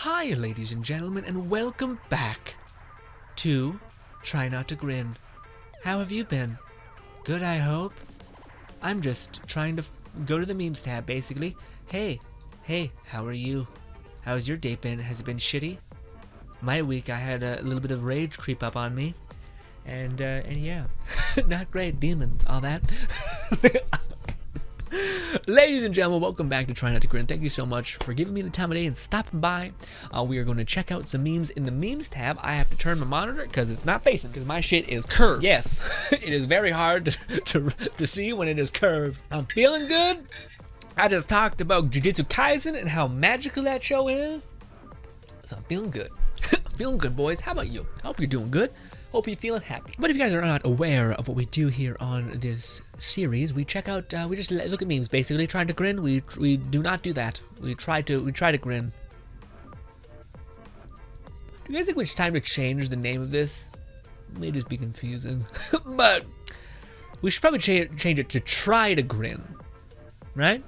Hi, ladies and gentlemen, and welcome back to Try Not to Grin. How have you been? Good, I hope. I'm just trying to go to the memes tab, basically. Hey, how are you? How's your day been? Has it been shitty? My week, I had a little bit of rage creep up on me, and yeah, not great. Demons, all that. Ladies and gentlemen, welcome back to Try Not to Grin. Thank you so much for giving me the time of day and stopping by. We are going to check out some memes in the memes tab. I have to turn my monitor because it's not facing, because my shit is curved. Yes, it is very hard to see when it is curved. I'm feeling good. I just talked about Jujutsu Kaisen and how magical that show is. So I'm feeling good. I'm feeling good, boys. How about you? I hope you're doing good. Hope you're feeling happy. But if you guys are not aware of what we do here on this series, we check out, we just look at memes, basically. Trying to grin, we do not do that. We try to grin. Do you guys think it's time to change the name of this? It may just be confusing. But we should probably change it to Try to Grin, right?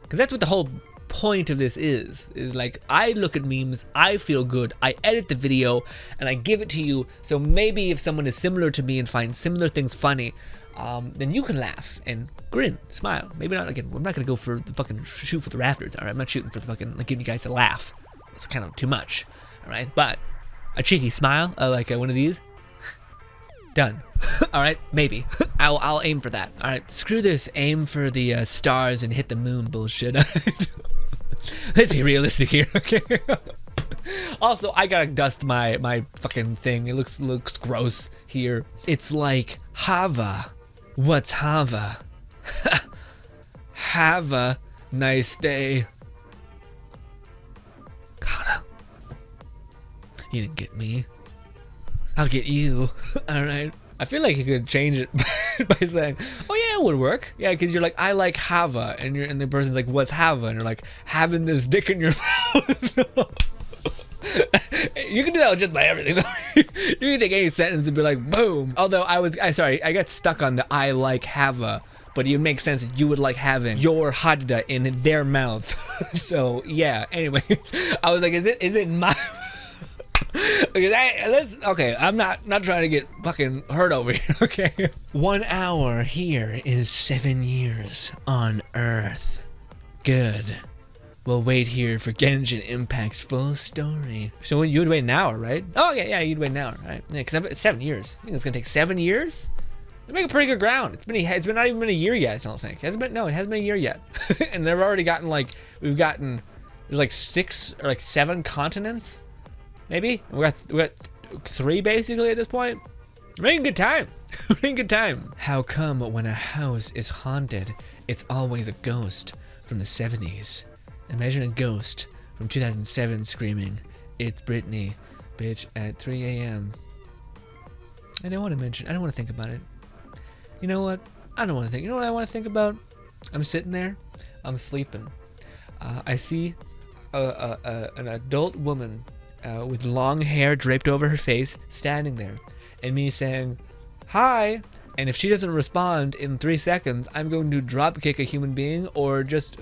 Because that's what the whole point of this is like, I look at memes, I feel good, I edit the video, and I give it to you, so maybe if someone is similar to me and finds similar things funny, then you can laugh and grin, smile. Maybe not, again, I'm not gonna go for the fucking shoot for the rafters, alright? I'm not shooting for the fucking, like, getting you guys to laugh. It's kind of too much, alright? But a cheeky smile, like one of these, done. Alright, maybe. I'll aim for that. Alright, screw this aim for the stars and hit the moon bullshit. Let's be realistic here, okay? Also, I gotta dust my fucking thing. It looks gross here. It's like Hava. What's Hava? Have a nice day. Gotta. You didn't get me. I'll get you. Alright. I feel like you could change it by saying, oh yeah, it would work. Yeah, because you're like, I like Hava, and the person's like, what's Hava? And you're like, having this dick in your mouth. You can do that just by everything. You can take any sentence and be like, boom. Although I got stuck on the I like Hava, but it makes sense that you would like having your Hadda in their mouth. So yeah, anyways, I was like, is it my... Okay, I'm not trying to get fucking hurt over here, okay? 1 hour here is 7 years on Earth. Good. We'll wait here for Genshin Impact's full story. So you would wait an hour, right? Oh yeah, you'd wait an hour, right? Yeah, because it's 7 years. I think it's gonna take 7 years? They make a pretty good ground. It's been not even been a year yet, I don't think. It hasn't been a year yet. And they've already gotten there's like 6 or like 7 continents. Maybe we got 3 basically at this point. We're making good time. We're making good time. How come when a house is haunted, it's always a ghost from the 70s? Imagine a ghost from 2007 screaming, "It's Britney, bitch," at 3 a.m. I don't want to think about it. You know what? I don't want to think. You know what I want to think about? I'm sitting there. I'm sleeping. I see an adult woman with long hair draped over her face, standing there, and me saying, hi, and if she doesn't respond in 3 seconds, I'm going to drop kick a human being, or just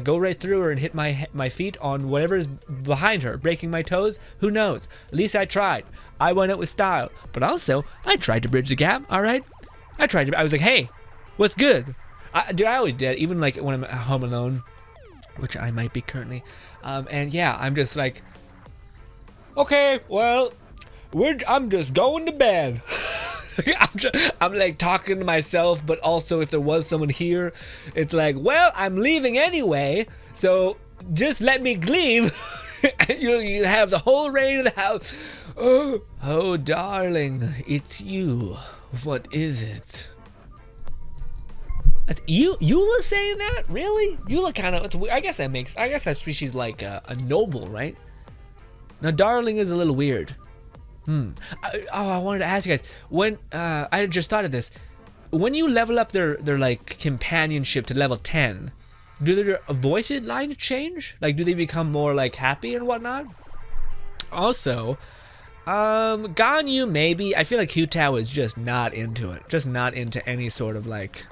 go right through her and hit my feet on whatever is behind her, breaking my toes. Who knows? At least I tried. I went out with style, but also I tried to bridge the gap. All right, I was like, hey, what's good? I always did, even like when I'm at home alone, which I might be currently, and yeah, I'm just like, okay, well, I'm just going to bed. I'm like talking to myself, but also if there was someone here, it's like, well, I'm leaving anyway, so just let me leave. And you have the whole reign of the house. Oh, darling, it's you. What is it? That's Eula saying that? Really? Eula kind of, I guess that she's like a noble, right? Now, darling is a little weird. I wanted to ask you guys, when I just thought of this, when you level up their like companionship to level 10, do their voice lines change? Like, do they become more like happy and whatnot? Also, Ganyu maybe. I feel like Hutao is just not into it, just not into any sort of like,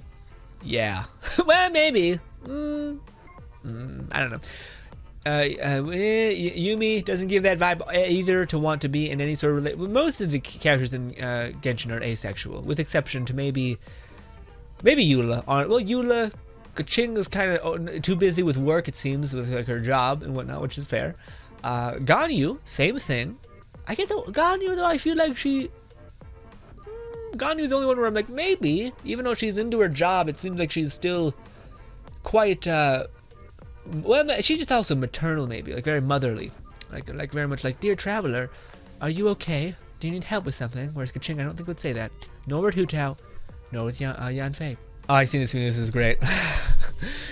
yeah. Well, maybe. I don't know. Yumi doesn't give that vibe either to want to be in any sort of most of the characters in Genshin are asexual, with exception to maybe Eula. Eula, Kaching is kind of too busy with work, it seems, with like her job and whatnot, which is fair. Ganyu, same thing. I get Ganyu though. I feel like Ganyu's the only one where I'm like, maybe, even though she's into her job, it seems like she's still quite well, she's just also maternal, maybe, like very motherly, like very much like, dear traveler, are you okay? Do you need help with something? Whereas Kaching, I don't think would say that. Nor with Hu Tao, nor with Yan Fei. Oh, I see this movie. This is great.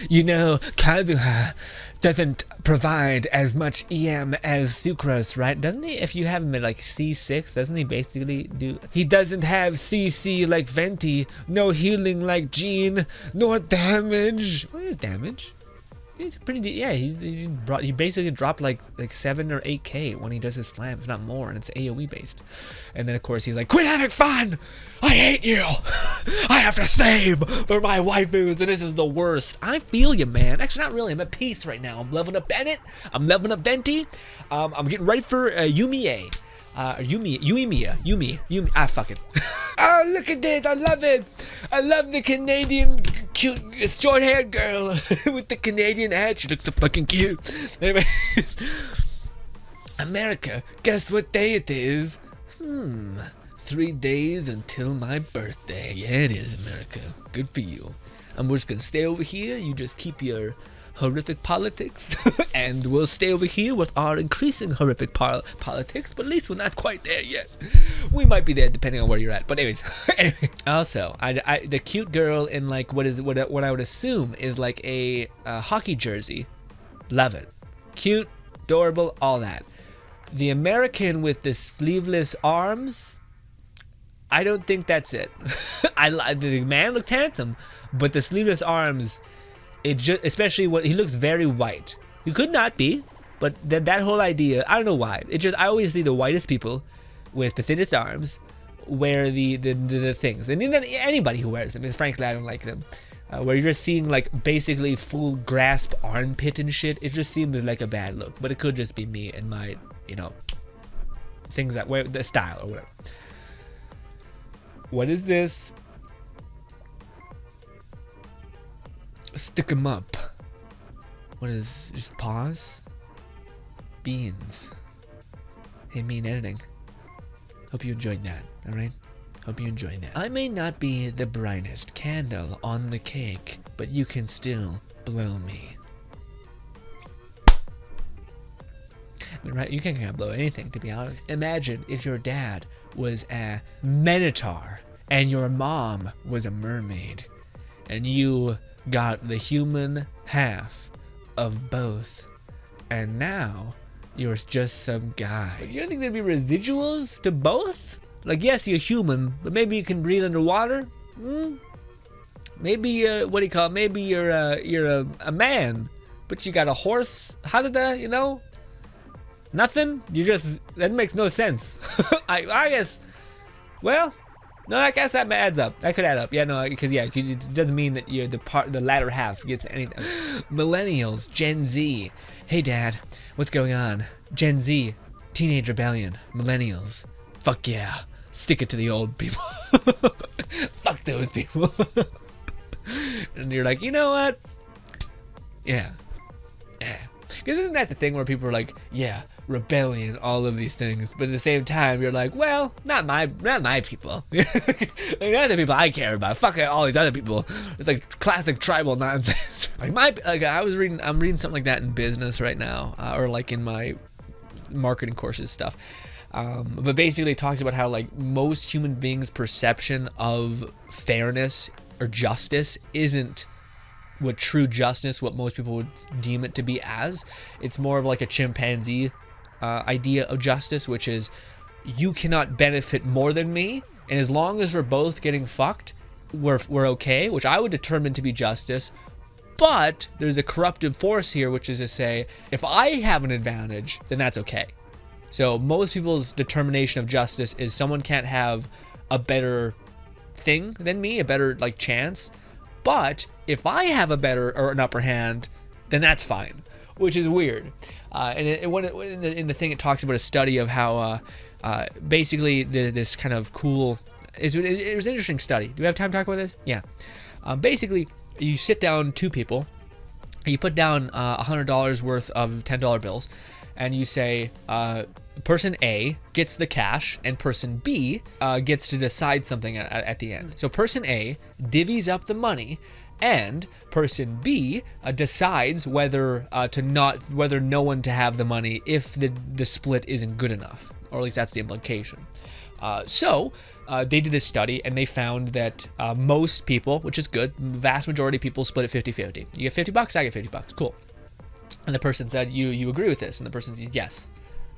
You know, Kazuha doesn't provide as much EM as Sucrose, right? Doesn't he? If you have him at like C6, doesn't he basically do? He doesn't have CC like Venti, no healing like Jean, nor damage. What is damage? He's pretty. Yeah, he basically dropped like 7 or 8k when he does his slam, if not more, and it's AOE based. And then of course he's like, quit having fun! I hate you! I have to save for my waifus, and this is the worst. I feel you, man. Actually, not really. I'm at peace right now. I'm leveling up Bennett. I'm leveling up Venti. I'm getting ready for Yumi. Yumi. Ah, fuck it. Oh, look at this. I love it. I love the Canadian cute short-haired girl with the Canadian hat. She looks so fucking cute. Anyway. America, guess what day it is? 3 days until my birthday. Yeah, it is, America. Good for you. I'm just gonna stay over here. You just keep your horrific politics, and we'll stay over here with our increasing horrific politics, but at least we're not quite there yet. We might be there depending on where you're at, but anyways. Anyway, also, the cute girl in like what I would assume is like a hockey jersey. Love it. Cute, adorable, all that. The American with the sleeveless arms, I don't think that's it. The man looks handsome, but the sleeveless arms, it just, especially what he looks very white. He could not be, but that whole idea, I don't know why. It just, I always see the whitest people with the thinnest arms wear the things, and then anybody who wears them, frankly, I don't like them. Where you're just seeing like basically full grasp armpit and shit, it just seems like a bad look. But it could just be me and my, things that way, the style or whatever. What is this? Stick 'em up. What is, just pause? Beans. Hey, mean editing. Hope you enjoyed that, alright? Hope you enjoyed that. I may not be the brightest candle on the cake, but you can still blow me. I mean, right? You can't blow anything, to be honest. Imagine if your dad was a minotaur and your mom was a mermaid, and you got the human half of both, and now you're just some guy. But you don't think there'd be residuals to both? Like, yes, you're human, but maybe you can breathe underwater. Maybe what do you call it? Maybe you're a man, but you got a horse. How did that? Nothing. That makes no sense. I guess. Well, no, I guess that adds up. That could add up. Yeah, no, because it doesn't mean that you're the latter half gets anything. Millennials, Gen Z. Hey, Dad, what's going on? Gen Z, Teenage Rebellion, Millennials. Fuck yeah. Stick it to the old people. Fuck those people. And you're like, you know what? Yeah. Because isn't that the thing where people are like, yeah, rebellion, all of these things, but at the same time you're like, well, not my people. They're not the people I care about. Fuck all these other people. It's like classic tribal nonsense. I'm reading something like that in business right now, or like in my marketing courses stuff. But basically it talks about how like most human beings' perception of fairness or justice isn't what true justice, what most people would deem it to be as. It's more of like a chimpanzee idea of justice, which is you cannot benefit more than me, and as long as we're both getting fucked, we're okay, which I would determine to be justice. But there's a corruptive force here, which is to say, if I have an advantage, then that's okay. So most people's determination of justice is someone can't have a better thing than me, a better chance. But if I have a better or an upper hand, then that's fine. which is weird. And in the thing, it talks about a study of how basically this kind of cool. It was an interesting study. Do we have time to talk about this? Yeah. Basically, you sit down two people, you put down $100 worth of $10 bills, and you say person A gets the cash and person B gets to decide something at the end. So person A divvies up the money, and person B decides whether no one to have the money if the split isn't good enough, or at least that's the implication. So they did this study, and they found that most people, which is good, the vast majority of people split it 50-50. You get $50, I get $50. Cool. And the person said, you agree with this? And the person said, yes.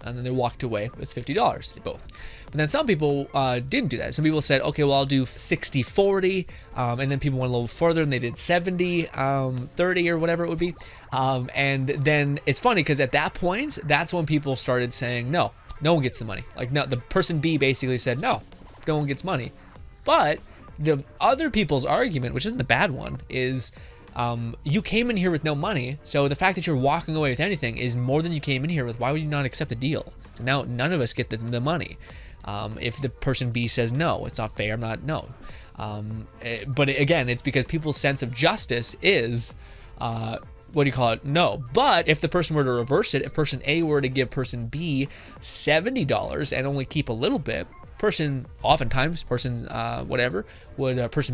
And then they walked away with $50, both. But then some people didn't do that. Some people said, okay, well, I'll do 60-40. And then people went a little further, and they did 70-30 or whatever it would be. And then it's funny, because at that point, that's when people started saying, no one gets the money. Like, no, the person B basically said, no one gets money. But the other people's argument, which isn't a bad one, is you came in here with no money, so the fact that you're walking away with anything is more than you came in here with. Why would you not accept the deal? So now none of us get the money. If the person B says no, it's not fair, but again, it's because people's sense of justice is no. But if the person were to reverse it, if person A were to give person B $70 and only keep a little bit, person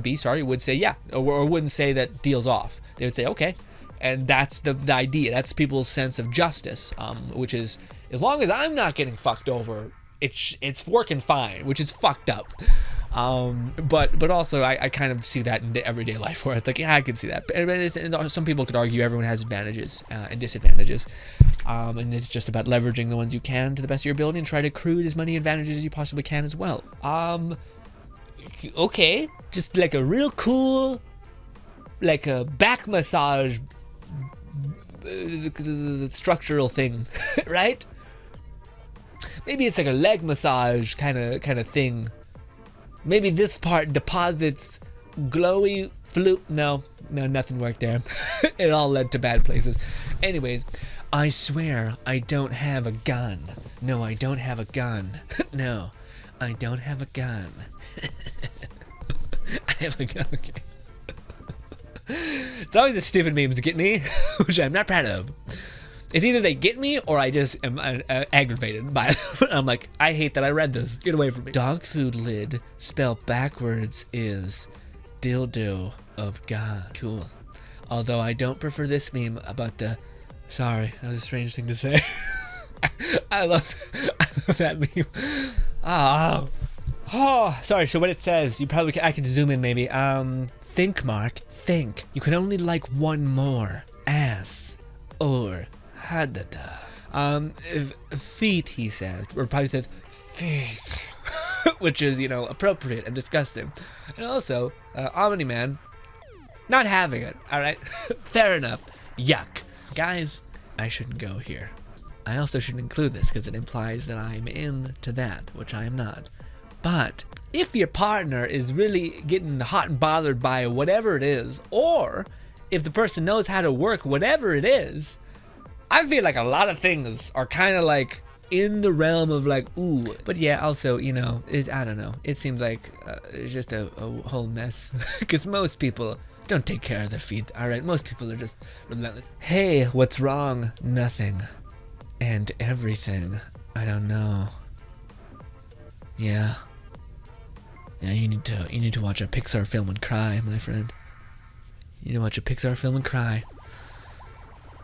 B would say yeah, or wouldn't say that deal's off. They would say okay. And that's the idea. That's people's sense of justice, which is, as long as I'm not getting fucked over, it's working fine, which is fucked up. But also I kind of see that in everyday life, where it's like, yeah, I can see that. And some people could argue everyone has advantages and disadvantages, and it's just about leveraging the ones you can to the best of your ability and try to accrue as many advantages as you possibly can as well. Okay, just like a real cool, like a back massage structural thing, right? Maybe it's like a leg massage kind of thing. Maybe this part deposits glowy flu. No, nothing worked there. It all led to bad places. Anyways, I swear I don't have a gun. No, I don't have a gun. No, I don't have a gun. I have a gun, okay. It's always the stupid memes that get me, which I'm not proud of. It's either they get me or I just am aggravated by it. I'm like, I hate that I read this. Get away from me. Dog food lid spelled backwards is dildo of God. Cool. Although I don't prefer this meme about the... Sorry, that was a strange thing to say. I love that meme. Oh, sorry. So what it says, I can zoom in maybe. Think, Mark. Think. You can only like one more. Ass. Or... feet, he says, or probably says feet, which is, appropriate and disgusting. And also, Omni Man, not having it. All right, fair enough. Yuck, guys. I shouldn't go here. I also shouldn't include this because it implies that I'm into that, which I am not. But if your partner is really getting hot and bothered by whatever it is, or if the person knows how to work whatever it is, I feel like a lot of things are kind of like in the realm of like, ooh. But yeah, also, I don't know. It seems like it's just a whole mess. Because most people don't take care of their feet, alright? Most people are just relentless. Hey, what's wrong? Nothing. And everything. I don't know. Yeah. Yeah, you need to watch a Pixar film and cry, my friend. You need to watch a Pixar film and cry.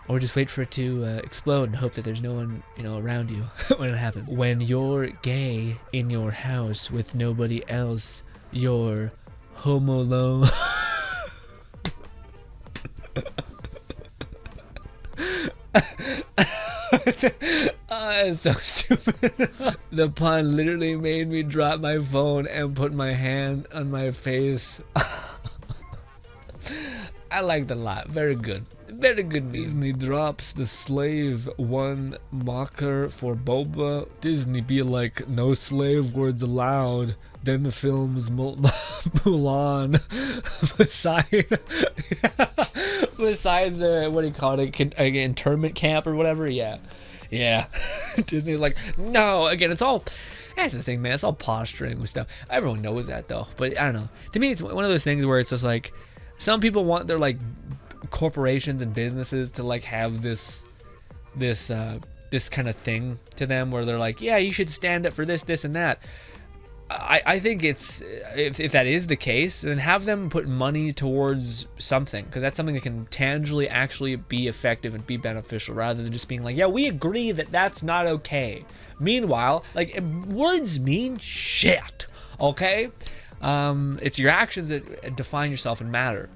Or just wait for it to explode and hope that there's no one, around you when it happens. When you're gay in your house with nobody else, you're home alone. It's so stupid. The pun literally made me drop my phone and put my hand on my face. I liked it a lot. Very good. Very good meme. Disney drops the slave one mocker for Boba. Disney be like, no slave words allowed. Then the film's Mulan. Besides what do you call it? Internment camp or whatever? Yeah. Disney's like, no. Again, it's all... That's the thing, man. It's all posturing with stuff. Everyone knows that, though. But I don't know. To me, it's one of those things where it's just like, some people want their like corporations and businesses to like have this kind of thing to them where they're like, yeah, you should stand up for this and that. I think it's if that is the case, then have them put money towards something, because that's something that can tangibly actually be effective and be beneficial, rather than just being like, yeah, we agree that that's not okay. Meanwhile, like, words mean shit, okay? It's your actions that define yourself and matter.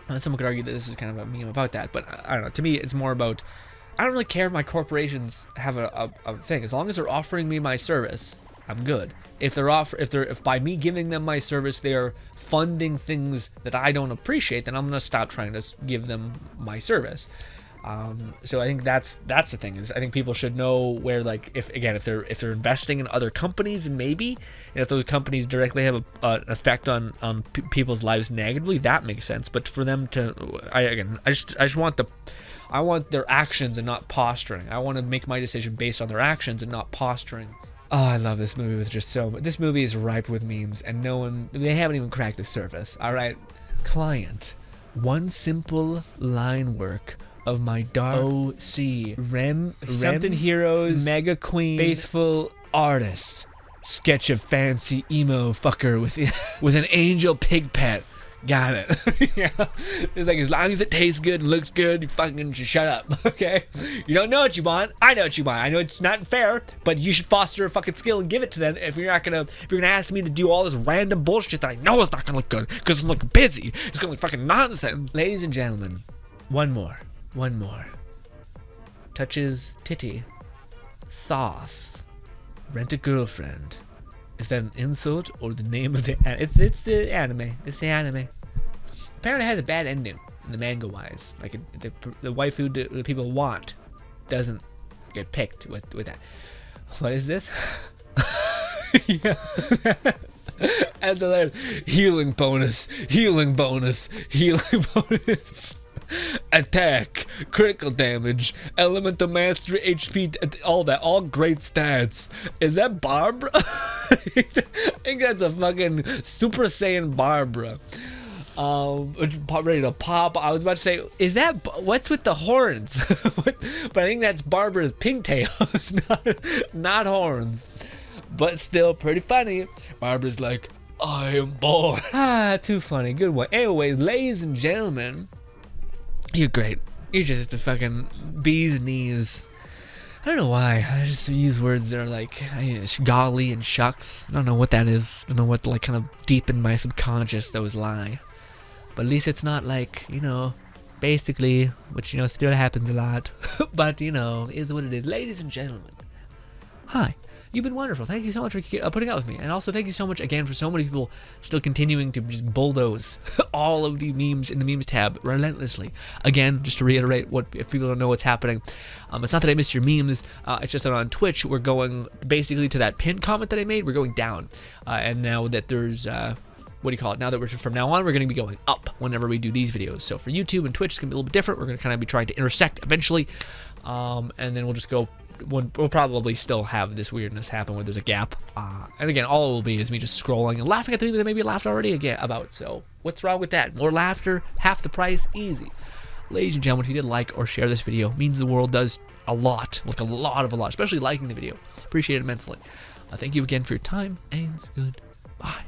And someone could argue that this is kind of a meme about that, but I don't know. To me, it's more about, I don't really care if my corporations have a thing. As long as they're offering me my service, I'm good. If by me giving them my service, they are funding things that I don't appreciate, then I'm gonna stop trying to give them my service. So I think that's the thing, is I think people should know where, like, if they're investing in other companies, and maybe, and if those companies directly have an effect on people's lives negatively, that makes sense. But for them to, I just want I want their actions and not posturing. I want to make my decision based on their actions and not posturing. Oh, I love this movie with just so much. This movie is ripe with memes, and they haven't even cracked the surface. All right, client, one simple line work of my dark OC Rem something heroes mega queen faithful artist sketch of fancy emo fucker with an angel pig pet. Got it. Yeah. It's like, as long as it tastes good and looks good, you fucking just shut up, okay? You don't know what you want. I know what you want. I know it's not fair, but you should foster a fucking skill and give it to them. If you're gonna ask me to do all this random bullshit that I know is not gonna look good because it's looking busy, it's gonna look fucking nonsense. Ladies and gentlemen, one more. Touches titty. Sauce. Rent a girlfriend. Is that an insult or the name of the it's the anime. It's the anime. Apparently it has a bad ending in the manga wise. Like the waifu that people want doesn't get picked with that. What is this? Yeah. And the healing bonus. Attack, critical damage, elemental mastery, HP, all great stats. Is that Barbara? I think that's a fucking Super Saiyan Barbara. Ready to pop. I was about to say, is that, what's with the horns? But I think that's Barbara's pigtails, not horns. But still pretty funny. Barbara's like, I am bored. Too funny. Good one. Anyways, ladies and gentlemen, you're great. You're just the fucking bee's knees. I don't know why. I just use words that are like golly and shucks. I don't know what that is. I don't know what, like, kind of deep in my subconscious those lie. But at least it's not like, basically, which, still happens a lot. But, is what it is. Ladies and gentlemen, hi. You've been wonderful. Thank you so much for putting up with me. And also thank you so much again for so many people still continuing to just bulldoze all of the memes in the memes tab relentlessly. Again, just to reiterate, if people don't know what's happening, it's not that I missed your memes. It's just that on Twitch, we're going basically to that pinned comment that I made. We're going down. And now that there's... Now that from now on, we're going to be going up whenever we do these videos. So for YouTube and Twitch, it's going to be a little bit different. We're going to kind of be trying to intersect eventually. And then we'll just go... We'll probably still have this weirdness happen where there's a gap. And again, all it will be is me just scrolling and laughing at the things that maybe I laughed already about. So what's wrong with that? More laughter, half the price, easy. Ladies and gentlemen, if you did like or share this video, it means the world does a lot, like a lot, especially liking the video. Appreciate it immensely. Thank you again for your time, and goodbye.